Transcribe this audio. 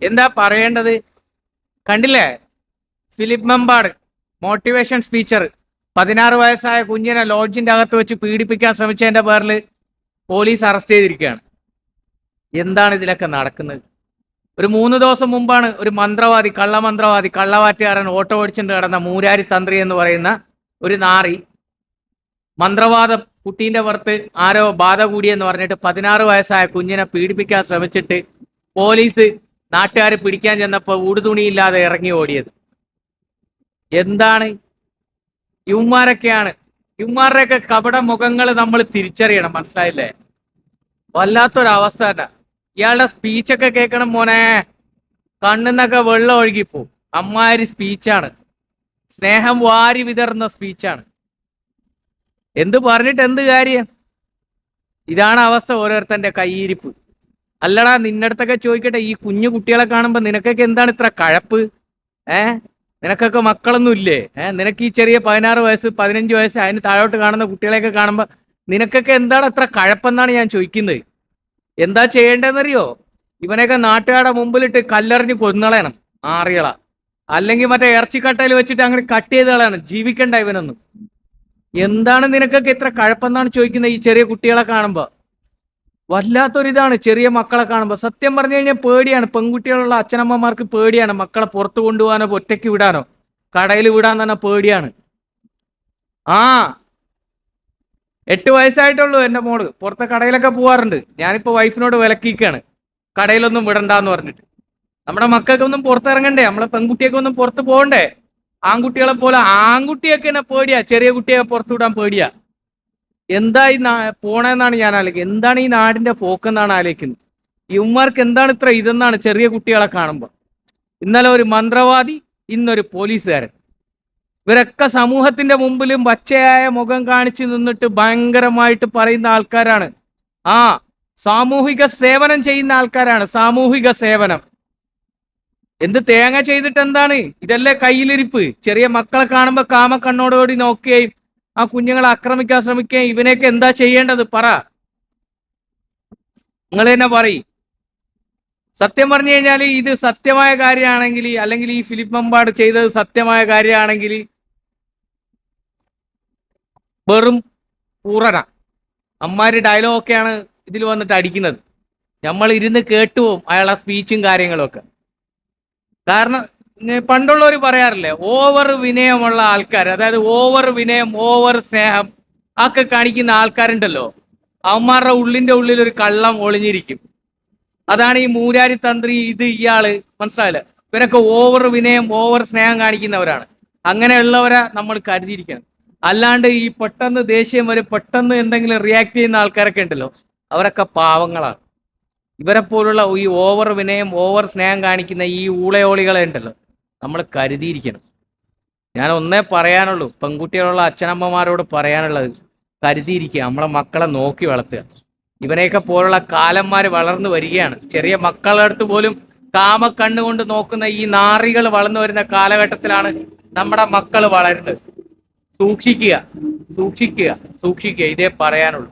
എന്താ പറയേണ്ടത്? കണ്ടില്ലേ? ഫിലിപ്പ് മെമ്പാട് മോട്ടിവേഷൻ സ്പീച്ചർ 16 വയസ്സായ കുഞ്ഞിനെ ലോഡ്ജിന്റെ അകത്ത് വെച്ച് പീഡിപ്പിക്കാൻ ശ്രമിച്ചതിന്റെ പേരിൽ പോലീസ് അറസ്റ്റ് ചെയ്തിരിക്കുകയാണ്. എന്താണ് ഇതിലൊക്കെ നടക്കുന്നത്? ഒരു 3 ദിവസം മുമ്പാണ് ഒരു മന്ത്രവാദി, കള്ളവാറ്റുകാരൻ, ഓട്ടോ ഓടിച്ചിട്ട് കിടന്ന മൂരാരി തന്ത്രി എന്ന് പറയുന്ന ഒരു നാറി മന്ത്രവാദ കുട്ടീന്റെ പുറത്ത് ആരോ ബാധ കൂടിയെന്ന് പറഞ്ഞിട്ട് 16 വയസ്സായ കുഞ്ഞിനെ പീഡിപ്പിക്കാൻ ശ്രമിച്ചിട്ട് പോലീസ് നാട്ടുകാർ പിടിക്കാൻ ചെന്നപ്പോൾ ഊടുതുണിയില്ലാതെ ഇറങ്ങി ഓടിയത്. എന്താണ്? ഇവന്മാരുടെയൊക്കെ കപട മുഖങ്ങൾ നമ്മൾ തിരിച്ചറിയണം. മനസ്സിലായില്ലേ? വല്ലാത്തൊരവസ്ഥ തന്നെ. ഇയാളുടെ സ്പീച്ചൊക്കെ കേൾക്കണം മോനെ, കണ്ണിന്നൊക്കെ വെള്ളം ഒഴുകിപ്പോ. അമ്മാതിരി സ്പീച്ചാണ്, സ്നേഹം വാരി വിതറുന്ന സ്പീച്ചാണ്. എന്ത് പറഞ്ഞിട്ട് എന്ത് കാര്യം? ഇതാണ് അവസ്ഥ ഓരോരുത്തന്റെ കയ്യിരിപ്പ്. അല്ലടാ, നിന്നടുത്തൊക്കെ ചോദിക്കട്ടെ, ഈ കുഞ്ഞു കുട്ടികളെ കാണുമ്പോ നിനക്കൊക്കെ എന്താണ് ഇത്ര കഴപ്പ്? നിനക്കൊക്കെ മക്കളൊന്നും ഇല്ലേ? നിനക്ക് ഈ ചെറിയ 16 വയസ്സ് 15 വയസ്സ് അതിന് താഴോട്ട് കാണുന്ന കുട്ടികളെയൊക്കെ കാണുമ്പോ നിനക്കൊക്കെ എന്താണ് ഇത്ര കഴപ്പെന്നാണ് ഞാൻ ചോദിക്കുന്നത്. എന്താ ചെയ്യേണ്ടതെന്നറിയോ? ഇവനെയൊക്കെ നാട്ടുകാരുടെ മുമ്പിലിട്ട് കല്ലെറിഞ്ഞ് കൊന്നളയണം ആറികള, അല്ലെങ്കിൽ മറ്റേ ഇറച്ചിക്കട്ടയിൽ വെച്ചിട്ട് അങ്ങനെ കട്ട് ചെയ്ത് കളയണം. ജീവിക്കണ്ട ഇവനൊന്നും. എന്താണ് നിനക്കൊക്കെ ഇത്ര കഴപ്പെന്നാണ് ചോദിക്കുന്നത് ഈ ചെറിയ കുട്ടികളെ കാണുമ്പോ. വല്ലാത്തൊരിതാണ് ചെറിയ മക്കളെ കാണുമ്പോൾ. സത്യം പറഞ്ഞു കഴിഞ്ഞാൽ പേടിയാണ്. പെൺകുട്ടികളുള്ള അച്ഛനമ്മമാർക്ക് പേടിയാണ് മക്കളെ പുറത്തു കൊണ്ടുപോകാനോ ഒറ്റയ്ക്ക് വിടാനോ കടയിൽ വിടാൻ തന്നെ പേടിയാണ്. ആ 8 വയസ്സായിട്ടുള്ളൂ എൻ്റെ മോള്. പുറത്തെ കടയിലൊക്കെ പോവാറുണ്ട്. ഞാനിപ്പോൾ വൈഫിനോട് വിലക്കിക്കാണ് കടയിലൊന്നും വിടണ്ടെന്ന് പറഞ്ഞിട്ട്. നമ്മുടെ മക്കൾക്കൊന്നും പുറത്തിറങ്ങണ്ടേ? നമ്മളെ പെൺകുട്ടിയൊക്കെ ഒന്നും പുറത്ത് പോകണ്ടേ? ആൺകുട്ടികളെ പോലെ ആൺകുട്ടിയൊക്കെ എന്നെ പേടിയാ, ചെറിയ കുട്ടിയെ പുറത്തു വിടാൻ പേടിയാ. എന്താ ഈ പോണെന്നാണ് ഞാൻ ആലോചിക്കുന്നത്. എന്താണ് ഈ നാടിന്റെ പോക്കെന്നാണ് ആലോചിക്കുന്നത്. ഇവന്മാർക്ക് എന്താണ് ഇത്ര ഇതെന്നാണ് ചെറിയ കുട്ടികളെ കാണുമ്പോൾ. ഇന്നലെ ഒരു മന്ത്രവാദി, ഇന്നൊരു പോലീസുകാരൻ. ഇവരൊക്കെ സമൂഹത്തിന്റെ മുമ്പിലും പച്ചയായ മുഖം കാണിച്ചു നിന്നിട്ട് ഭയങ്കരമായിട്ട് പറയുന്ന ആൾക്കാരാണ്. ആ സാമൂഹിക സേവനം ചെയ്യുന്ന ആൾക്കാരാണ്. സാമൂഹിക സേവനം എന്ത് തേങ്ങ ചെയ്തിട്ട് എന്താണ്? ഇതല്ലേ കയ്യിലിരിപ്പ്? ചെറിയ മക്കളെ കാണുമ്പോ കാമക്കണ്ണോടുകൂടി നോക്കുകയും ആ കുഞ്ഞുങ്ങളെ ആക്രമിക്കാൻ ശ്രമിക്കുകയും. ഇവനെയൊക്കെ എന്താ ചെയ്യേണ്ടത് പറ, നിങ്ങൾ തന്നെ പറയും. സത്യം പറഞ്ഞു കഴിഞ്ഞാൽ ഇത് സത്യമായ കാര്യമാണെങ്കിൽ, അല്ലെങ്കിൽ ഈ ഫിലിപ്പ് മെമ്പാട് ചെയ്തത് സത്യമായ കാര്യമാണെങ്കിൽ വെറും പൂറന അമ്മാര് ഡയലോഗൊക്കെയാണ് ഇതിൽ വന്നിട്ട് അടിക്കുന്നത്. നമ്മൾ ഇരുന്ന് കേട്ടുപോകും അയാളെ സ്പീച്ചും കാര്യങ്ങളും ഒക്കെ. കാരണം പണ്ടുള്ളവർ പറയാറില്ലേ, ഓവർ വിനയമുള്ള ആൾക്കാർ, അതായത് ഓവർ വിനയം, ഓവർ സ്നേഹം ഒക്കെ കാണിക്കുന്ന ആൾക്കാരുണ്ടല്ലോ, അവന്മാരുടെ ഉള്ളിന്റെ ഉള്ളിൽ ഒരു കള്ളം ഒളിഞ്ഞിരിക്കും. അതാണ് ഈ മൂരാരി തന്ത്രി, ഇത് ഇയാള്. മനസ്സിലായില്ലേ? ഇവരൊക്കെ ഓവർ വിനയം, ഓവർ സ്നേഹം കാണിക്കുന്നവരാണ്. അങ്ങനെയുള്ളവരെ നമ്മൾ കരുതിയിരിക്കണം. അല്ലാണ്ട് ഈ പെട്ടെന്ന് ദേഷ്യം വരും, പെട്ടെന്ന് എന്തെങ്കിലും റിയാക്ട് ചെയ്യുന്ന ആൾക്കാരൊക്കെ ഉണ്ടല്ലോ, അവരൊക്കെ പാവങ്ങളാണ്. ഇവരെ പോലുള്ള ഈ ഓവർ വിനയം, ഓവർ സ്നേഹം കാണിക്കുന്ന ഈ ഊളയോളികളെ ഉണ്ടല്ലോ, നമ്മൾ കരുതിയിരിക്കണം. ഞാൻ ഒന്നേ പറയാനുള്ളൂ, പെൺകുട്ടികളുള്ള അച്ഛനമ്മമാരോട് പറയാനുള്ളത്, കരുതിയിരിക്കുക, നമ്മളെ മക്കളെ നോക്കി വളർത്തുക. ഇവനെയൊക്കെ പോലുള്ള കാലന്മാര് വളർന്നു വരികയാണ്. ചെറിയ മക്കളുടെ അടുത്ത് പോലും കാമക്കണ്ണുകൊണ്ട് നോക്കുന്ന ഈ നാറികൾ വളർന്നു വരുന്ന കാലഘട്ടത്തിലാണ് നമ്മുടെ മക്കൾ വളരുന്നത്. സൂക്ഷിക്കുക, സൂക്ഷിക്കുക, സൂക്ഷിക്കുക. ഇതേ പറയാനുള്ളൂ.